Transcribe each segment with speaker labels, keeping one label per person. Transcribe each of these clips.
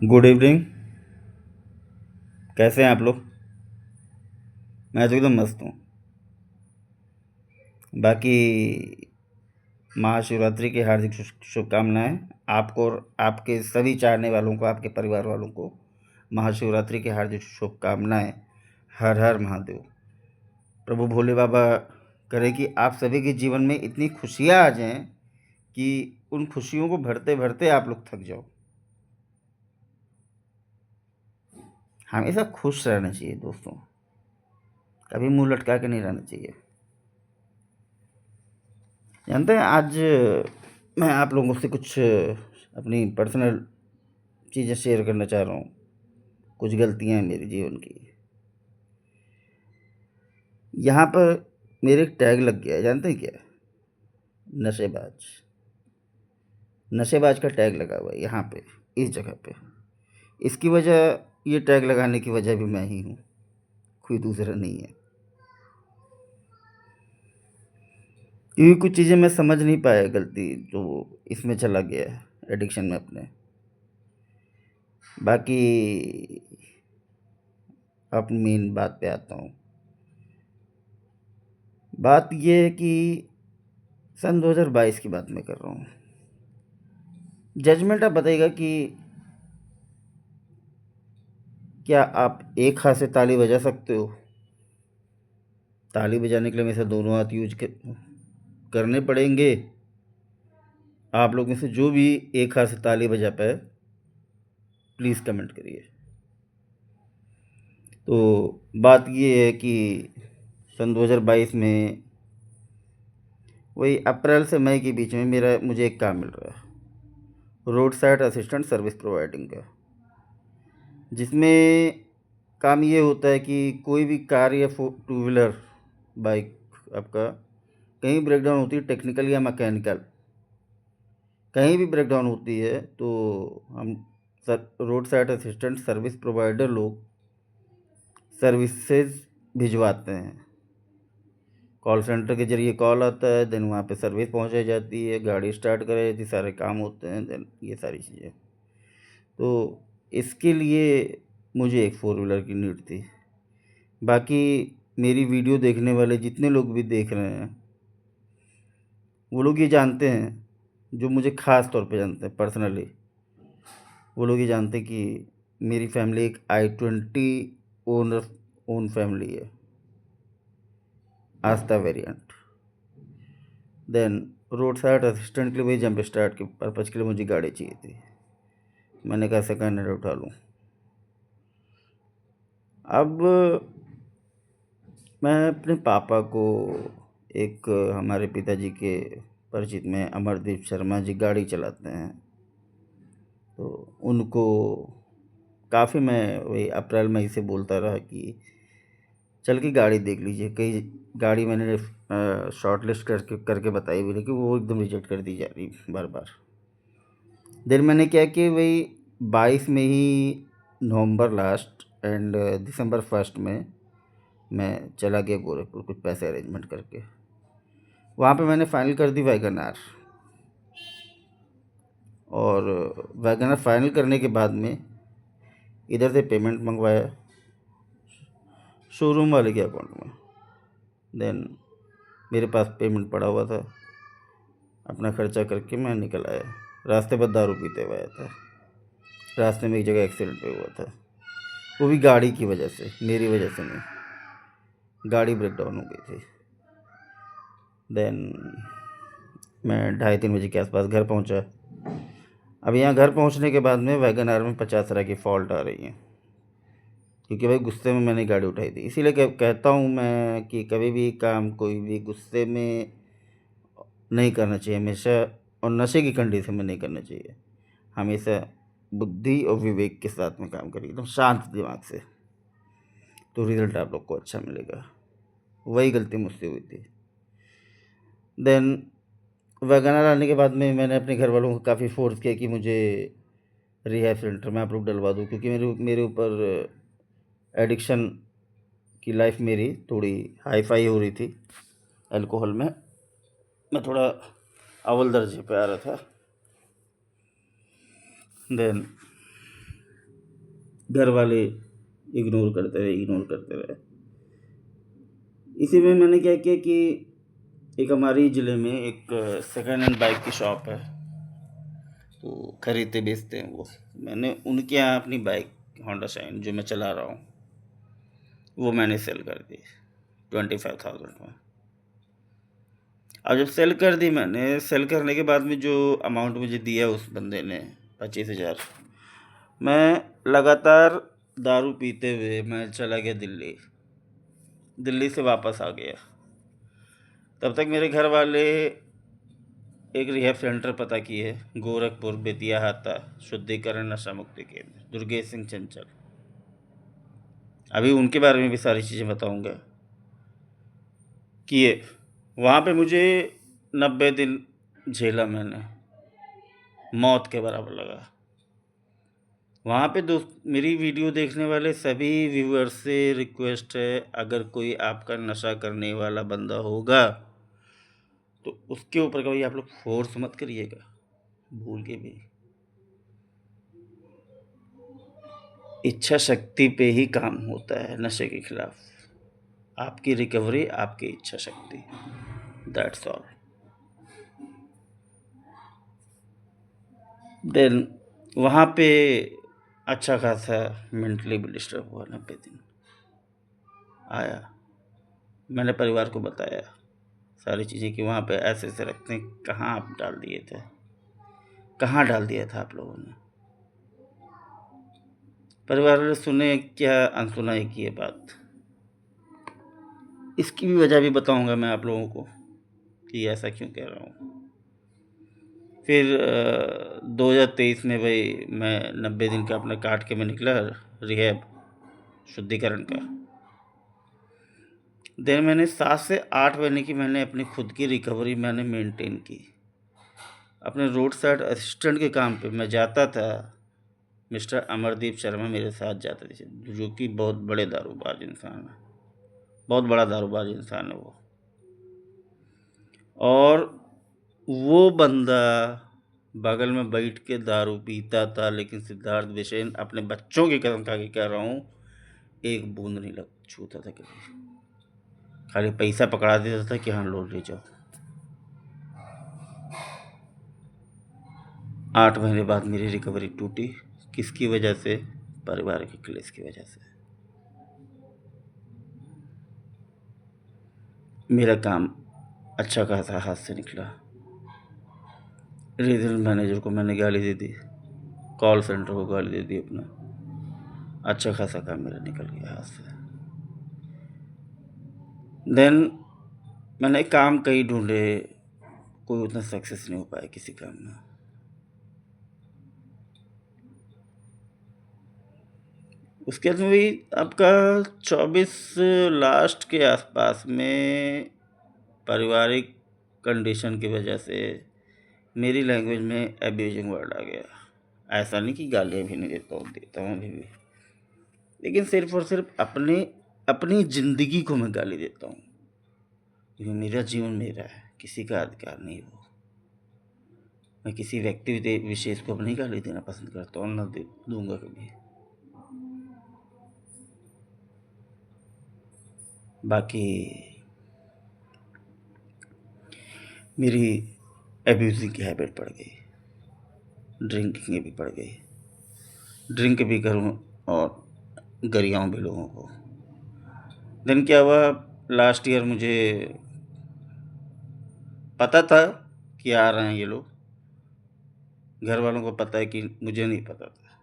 Speaker 1: Good evening. कैसे हैं आप लोग? मैं तो एकदम मस्त हूँ। बाकी महाशिवरात्रि की हार्दिक शुभकामनाएं आपको और आपके सभी चाहने वालों को, आपके परिवार वालों को महाशिवरात्रि की हार्दिक शुभकामनाएं। हर हर महादेव। प्रभु भोले बाबा करे कि आप सभी के जीवन में इतनी खुशियाँ आ जाएं कि उन खुशियों को भरते भरते आप लोग थक जाओ। हमेशा खुश रहना चाहिए दोस्तों, कभी मुंह लटका के नहीं रहना चाहिए। जानते हैं, आज मैं आप लोगों से कुछ अपनी पर्सनल चीज़ें शेयर करना चाह रहा हूँ। कुछ गलतियाँ हैं मेरे जीवन की। यहाँ पर मेरे एक टैग लग गया है, जानते हैं क्या? नशेबाज। नशेबाज का टैग लगा हुआ है यहाँ पे, इस जगह पे। इसकी वजह, ये टैग लगाने की वजह भी मैं ही हूँ, कोई दूसरा नहीं है। क्योंकि कुछ चीज़ें मैं समझ नहीं पाया, गलती जो इसमें चला गया है, एडिक्शन में अपने। बाकी अपनी मेन बात पे आता हूँ। बात ये है कि सन 2022 की बात मैं कर रहा हूँ। जजमेंट आप बताइएगा कि क्या आप एक हाथ से ताली बजा सकते हो? ताली बजाने के लिए हमेशा दोनों हाथ करने पड़ेंगे। आप लोग में से जो भी एक हाथ से ताली बजा पाए, प्लीज़ कमेंट करिए। तो बात ये है कि सन 2022 में वही अप्रैल से मई के बीच में मुझे एक काम मिल रहा है, road side assistant service providing का। जिसमें काम ये होता है कि कोई भी कार या टू व्हीलर बाइक आपका कहीं ब्रेकडाउन होती है, टेक्निकल या मैकेनिकल, कहीं भी ब्रेकडाउन होती है, तो हम road side assistant service provider लोग सर्विसेज भिजवाते हैं। कॉल सेंटर के ज़रिए कॉल आता है, देन वहाँ पे सर्विस पहुँचाई जाती है, गाड़ी स्टार्ट कराई जाती है, सारे काम होते हैं, देन ये सारी चीज़ें। तो इसके लिए मुझे एक फोर व्हीलर की नीड थी। बाकी मेरी वीडियो देखने वाले जितने लोग भी देख रहे हैं, वो लोग ये जानते हैं, जो मुझे ख़ास तौर पे जानते हैं पर्सनली, वो लोग ये जानते हैं कि मेरी फैमिली एक i20 ओनर ओन फैमिली है, Asta variant. Then road side assistant के लिए वही जंप स्टार्ट के पर्पज़ के लिए मुझे गाड़ी चाहिए थी। मैंने कहा सेकेंड हैंड उठा लूँ। अब मैं अपने पापा को, एक हमारे पिताजी के परिचित में अमरदीप शर्मा जी गाड़ी चलाते हैं, तो उनको काफ़ी मैं वही अप्रैल मई से बोलता रहा कि चल के गाड़ी देख लीजिए। कई गाड़ी मैंने शॉर्ट लिस्ट करके बताई भी, लेकिन वो एकदम रिजेक्ट कर दी जा रही बार बार। देन मैंने क्या कि वही 22 में ही, नवंबर लास्ट एंड दिसंबर फर्स्ट में मैं चला गया गोरखपुर, कुछ पैसे अरेंजमेंट करके। वहाँ पे मैंने फाइनल कर दी वैगन आर। और वैगन आर फाइनल करने के बाद में इधर से पेमेंट मंगवाया शोरूम वाले के अकाउंट में। देन मेरे पास पेमेंट पड़ा हुआ था, अपना खर्चा करके मैं निकल आया। रास्ते पर दारू पीते हुए आया था। रास्ते में एक जगह एक्सीडेंट पे हुआ था, वो भी गाड़ी की वजह से, मेरी वजह से नहीं। गाड़ी ब्रेक डाउन हो गई थी। देन मैं 2:30-3 बजे के आसपास घर पहुंचा। अब यहाँ घर पहुंचने के बाद में वैगन आर में 50 तरह की फॉल्ट आ रही हैं, क्योंकि भाई गुस्से में मैंने गाड़ी उठाई थी। इसीलिए कहता हूँ मैं कि कभी भी काम कोई भी गुस्से में नहीं करना चाहिए हमेशा, और नशे की कंडीशन में नहीं करना चाहिए। हमेशा बुद्धि और विवेक के साथ में काम करिए, एकदम शांत दिमाग से, तो रिज़ल्ट आप लोग को अच्छा मिलेगा। वही गलती मुझसे हुई थी। देन वैगनआर आने के बाद में मैंने अपने घर वालों को काफ़ी फोर्स किया कि मुझे रिहैब सेंटर में आप लोग डलवा दो, क्योंकि मेरे ऊपर एडिक्शन की लाइफ मेरी थोड़ी हाई फाई हो रही थी। अल्कोहल में मैं थोड़ा अव्वल दर्जे पे आ रहा था। देन घर वाले इग्नोर करते रहे। इसी में मैंने क्या किया कि एक हमारी ज़िले में एक सेकेंड हैंड बाइक की शॉप है, तो खरीदते बेचते हैं वो। मैंने उनके यहाँ अपनी बाइक होंडा शाइन जो मैं चला रहा हूँ वो मैंने सेल कर दी 25,000 में। अब जब सेल कर दी मैंने, सेल करने के बाद में जो अमाउंट मुझे दिया उस बंदे ने 25,000, मैं लगातार दारू पीते हुए मैं चला गया दिल्ली से वापस आ गया। तब तक मेरे घर वाले एक रिहैब सेंटर पता किए, गोरखपुर बेतिया हाता शुद्धिकरण नशा मुक्ति केंद्र, दुर्गेश सिंह चंचल। अभी उनके बारे में भी सारी चीज़ें बताऊंगा। किए वहाँ पे मुझे 90 दिन झेला मैंने, मौत के बराबर लगा। वहाँ पे दोस्त, मेरी वीडियो देखने वाले सभी व्यूअर्स से रिक्वेस्ट है, अगर कोई आपका नशा करने वाला बंदा होगा तो उसके ऊपर कभी आप लोग फोर्स मत करिएगा, भूल के भी। इच्छा शक्ति पे ही काम होता है नशे के खिलाफ। आपकी रिकवरी आपकी इच्छा शक्ति, दैट्स ऑल। देन वहाँ पे अच्छा खासा मेंटली भी डिस्टर्ब हुआ। 90 दिन आया, मैंने परिवार को बताया सारी चीज़ें कि वहाँ पे ऐसे ऐसे रखते हैं, कहाँ आप डाल दिए थे, कहाँ डाल दिया था आप लोगों ने। परिवार ने सुने क्या अनसुनाई की ये बात। इसकी भी वजह भी बताऊंगा मैं आप लोगों को कि ऐसा क्यों कह रहा हूँ। फिर 2023 में भाई मैं 90 दिन का अपना काट के मैं निकला रिहैब शुद्धिकरण का। देन मैंने 7 से 8 महीने की मैंने अपनी खुद की रिकवरी मैंने मेंटेन की। अपने रोड साइड असिस्टेंट के काम पे मैं जाता था, मिस्टर अमरदीप शर्मा मेरे साथ जाते थे, जो कि बहुत बड़े दारूबाज इंसान है, बहुत बड़ा दारूबाज इंसान है वो। और वो बंदा बगल में बैठ के दारू पीता था, लेकिन सिद्धार्थ बिसेन अपने बच्चों की कसम खा के कह रहा हूँ, एक बूंद नहीं लग छूता था कभी। खाली पैसा पकड़ा देता था कि हाँ लो ले जाओ। 8 महीने बाद मेरी रिकवरी टूटी। किसकी वजह से? पारिवारिक क्लेश की वजह से। मेरा काम अच्छा खासा हाथ से निकला। रीजनल मैनेजर को मैंने गाली दे दी, कॉल सेंटर को गाली दे दी अपना। अच्छा खासा काम मेरा निकल गया हाथ से। देन मैंने काम कई ढूंढे, कोई उतना सक्सेस नहीं हो पाया किसी काम में। उसके बाद में भी आपका 24 लास्ट के आसपास में पारिवारिक कंडीशन की वजह से मेरी लैंग्वेज में एब्यूजिंग वर्ड आ गया। ऐसा नहीं कि गालियाँ भी नहीं देता हूँ अभी भी, लेकिन सिर्फ और सिर्फ अपनी ज़िंदगी को मैं गाली देता हूँ, क्योंकि मेरा जीवन मेरा है, किसी का अधिकार नहीं वो। मैं किसी व्यक्ति विशेष को नहीं गाली देना पसंद करता हूँ, ना दूंगा कभी। बाकी मेरी एब्यूजिंग की हैबिट पड़ गई, ड्रिंकिंग भी पड़ गई। ड्रिंक भी करूँ और गरियाऊँ भी लोगों को। देन क्या हुआ, लास्ट ईयर मुझे पता था कि आ रहे हैं ये लोग, घर वालों को पता है कि मुझे नहीं पता था।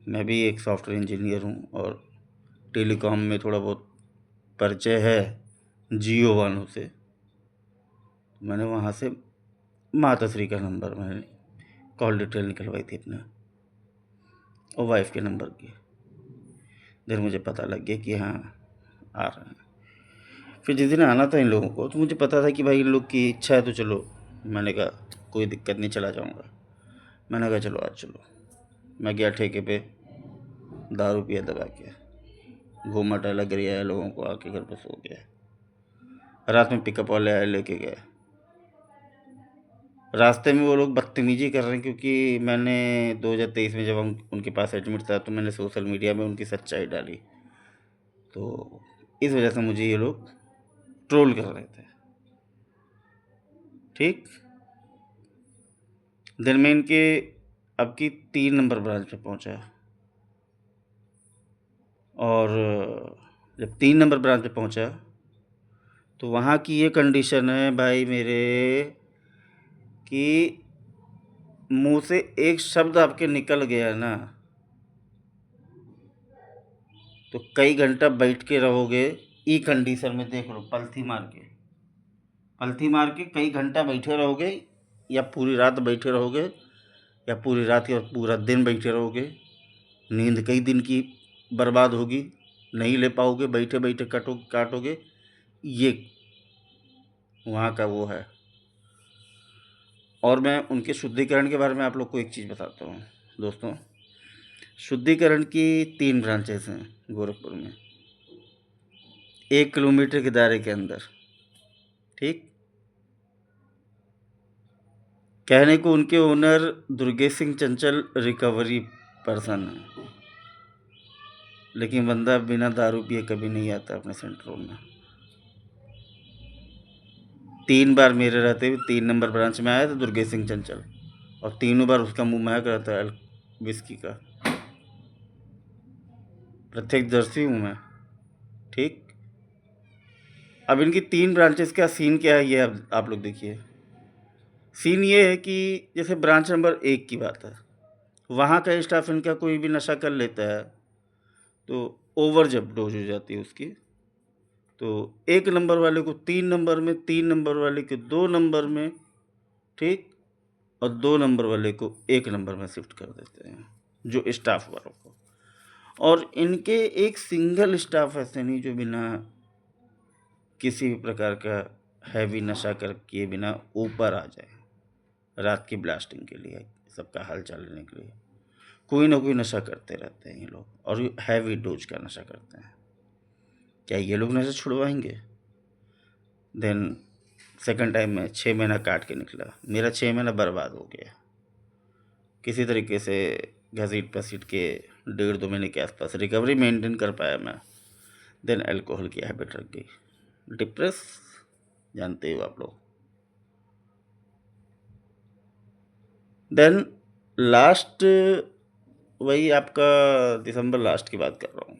Speaker 1: मैं भी एक सॉफ्टवेयर इंजीनियर हूँ और टेलीकॉम में थोड़ा बहुत परिचय है जियो वालों से। मैंने वहाँ से माताश्री का नंबर, मैंने कॉल डिटेल निकलवाई थी अपना और वाइफ के नंबर की। देर मुझे पता लग गया कि हाँ आ रहे हैं। फिर जिस दिन आना था इन लोगों को, तो मुझे पता था कि भाई इन लोग की इच्छा है तो चलो। मैंने कहा कोई दिक्कत नहीं, चला जाऊँगा। मैंने कहा चलो आज चलो। मैं गया ठेके पे, दारू पिया दबा के, घूमा टहला, गिर आया, लोगों को आके घर पे सो गया। रात में पिकअप वाले आए, लेके गए। रास्ते में वो लोग बदतमीजी कर रहे हैं, क्योंकि मैंने 2023 में जब हम उनके पास एडमिट था तो मैंने सोशल मीडिया में उनकी सच्चाई डाली, तो इस वजह से मुझे ये लोग ट्रोल कर रहे थे। ठीक। दिन में इनके अब की 3 नंबर ब्रांच पे पहुंचा, और जब 3 नंबर ब्रांच पे पहुंचा तो वहाँ की ये कंडीशन है भाई मेरे, कि मुंह से एक शब्द आपके निकल गया ना तो कई घंटा बैठ के रहोगे। ई कंडीशन में देख लो, पलथी मार के कई घंटा बैठे रहोगे, या पूरी रात बैठे रहोगे, या पूरी रात और पूरा दिन बैठे रहोगे। नींद कई दिन की बर्बाद होगी, नहीं ले पाओगे, बैठे बैठे काटोगे। ये वहाँ का वो है। और मैं उनके शुद्धिकरण के बारे में आप लोग को एक चीज़ बताता हूँ दोस्तों। शुद्धिकरण की 3 ब्रांचेस हैं गोरखपुर में, 1 किलोमीटर के दायरे के अंदर। ठीक। कहने को उनके ओनर दुर्गेश सिंह चंचल रिकवरी पर्सन है, लेकिन बंदा बिना दारू पिए कभी नहीं आता अपने सेंटरों में। 3 बार मेरे रहते हुए 3 नंबर ब्रांच में आया था दुर्गेश सिंह चंचल, और तीनों बार उसका मुंह महक रहता है विस्की का। प्रत्यक्षदर्शी हूँ मैं। ठीक। अब इनकी 3 ब्रांचेस का सीन क्या है, ये अब आप लोग देखिए। सीन ये है कि जैसे ब्रांच नंबर 1 की बात है, वहाँ का स्टाफ इनका कोई भी नशा कर लेता है तो ओवर जब डोज हो जाती है उसकी, तो 1 नंबर वाले को 3 नंबर में, 3 नंबर वाले को 2 नंबर में, ठीक, और 2 नंबर वाले को 1 नंबर में शिफ्ट कर देते हैं, जो स्टाफ वालों को। और इनके एक सिंगल स्टाफ ऐसे नहीं जो बिना किसी भी प्रकार का हैवी नशा कर किए बिना ऊपर आ जाए रात की ब्लास्टिंग के लिए, सबका हाल चाल लेने के लिए। कोई ना कोई नशा करते रहते हैं ये लोग, और हैवी डोज का नशा करते हैं। क्या ये लोग नशा छुड़वाएंगे? देन सेकंड टाइम में 6 महीना काट के निकला, मेरा 6 महीना बर्बाद हो गया। किसी तरीके से घसीट पसीट के 1.5-2 महीने के आसपास रिकवरी मेंटेन कर पाया मैं। देन अल्कोहल की हैबिट रख गई, डिप्रेस, जानते हो आप लोग। देन लास्ट, वही आपका दिसंबर लास्ट की बात कर रहा हूँ,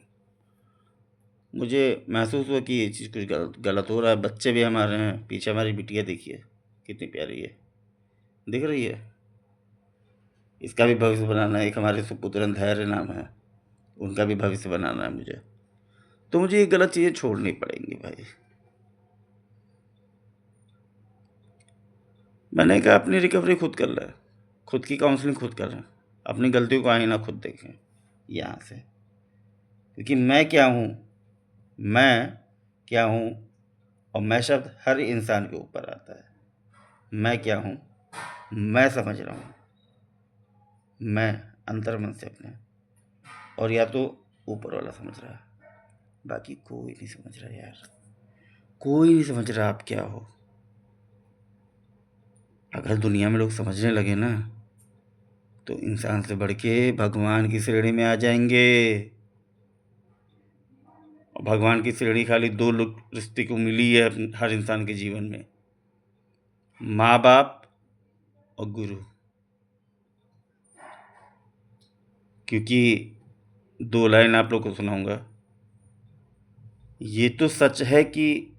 Speaker 1: मुझे महसूस हुआ कि ये चीज़ कुछ गलत हो रहा है। बच्चे भी हमारे हैं, पीछे हमारी बिटिया देखिए कितनी प्यारी है, दिख रही है। इसका भी भविष्य बनाना है। एक हमारे सुपुत्रन धैर्य नाम है, उनका भी भविष्य बनाना है मुझे। तो मुझे ये गलत चीज़ें छोड़नी पड़ेंगी भाई। मैंने कहा अपनी रिकवरी खुद कर ले, खुद की काउंसलिंग खुद करें, अपनी गलतियों को आईना खुद देखें यहाँ से। क्योंकि मैं क्या हूँ, और मैं शब्द हर इंसान के ऊपर आता है। मैं क्या हूँ, मैं समझ रहा हूँ, मैं अंतर्मन से अपने, और या तो ऊपर वाला समझ रहा है, बाकी कोई नहीं समझ रहा यार, कोई नहीं समझ रहा आप क्या हो। अगर दुनिया में लोग समझने लगे ना तो इंसान से बढ़ के भगवान की श्रेणी में आ जाएंगे। और भगवान की श्रेणी खाली 2 लोग रिश्ते को मिली है हर इंसान के जीवन में, माँ बाप और गुरु। क्योंकि 2 लाइन आप लोग को सुनाऊंगा। ये तो सच है कि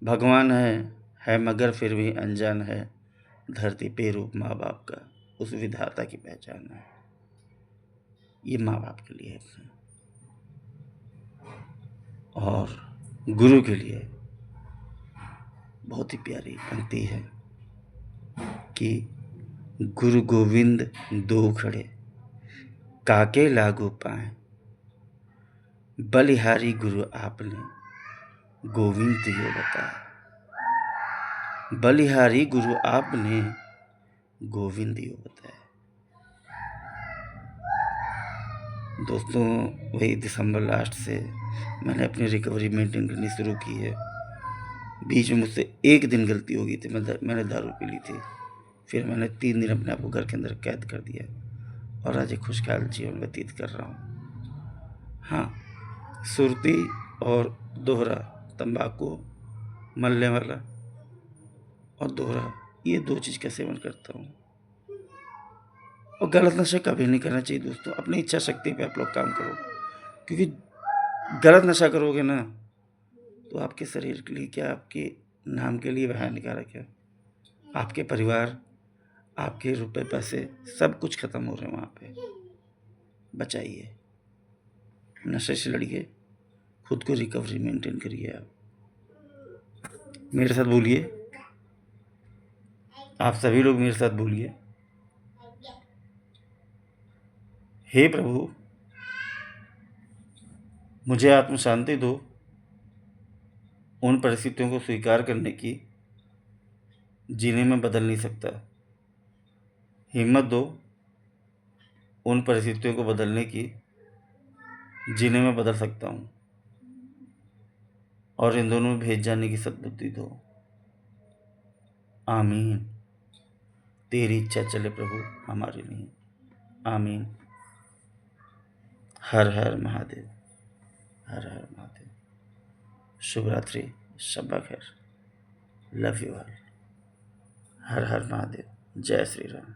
Speaker 1: भगवान है मगर फिर भी अनजान है, धरती पे रूप माँ बाप का उस विधाता की पहचान है। ये माँ बाप के लिए है, और गुरु के लिए बहुत ही प्यारी पंक्ति है कि गुरु गोविंद दो खड़े, काके लागू पाए, बलिहारी गुरु आपने गोविंद दियो बताए। बलिहारी गुरु आपने गोविंद दियो बताए। दोस्तों वही दिसंबर लास्ट से मैंने अपनी रिकवरी मेंटेन करनी शुरू की है। बीच में मुझसे एक दिन गलती हो गई थी, मैंने दारू पी ली थी। फिर मैंने 3 दिन अपने आप को घर के अंदर कैद कर दिया और आज एक खुशहाल जीवन व्यतीत कर रहा हूँ। हाँ, सुरती और दोहरा, तंबाकू, मलने वाला और दोहरा, ये 2 चीज़ का सेवन करता हूँ। और गलत नशा कभी नहीं करना चाहिए दोस्तों। अपनी इच्छा शक्ति पे आप लोग काम करो, क्योंकि गलत नशा करोगे ना तो आपके शरीर के लिए क्या, आपके नाम के लिए वह हानिकारक है। आपके परिवार, आपके रुपए पैसे सब कुछ खत्म हो रहे हैं वहाँ पे। बचाइए, नशे से लड़िए, खुद को रिकवरी मेंटेन करिए। आप मेरे साथ बोलिए, आप सभी लोग मेरे साथ बोलिए, हे प्रभु मुझे आत्म शांति दो, उन परिस्थितियों को स्वीकार करने की जिन्हें मैं बदल नहीं सकता। हिम्मत दो उन परिस्थितियों को बदलने की जिन्हें मैं बदल सकता हूँ, और इन दोनों में भेज जाने की सद्बुद्धि दो। आमीन। तेरी इच्छा चले प्रभु, हमारी नहीं। आमीन। हर हर महादेव, हर हर महादेव। शुभ रात्रि, शब्बा खैर। Love you all. हर हर महादेव। जय श्री राम।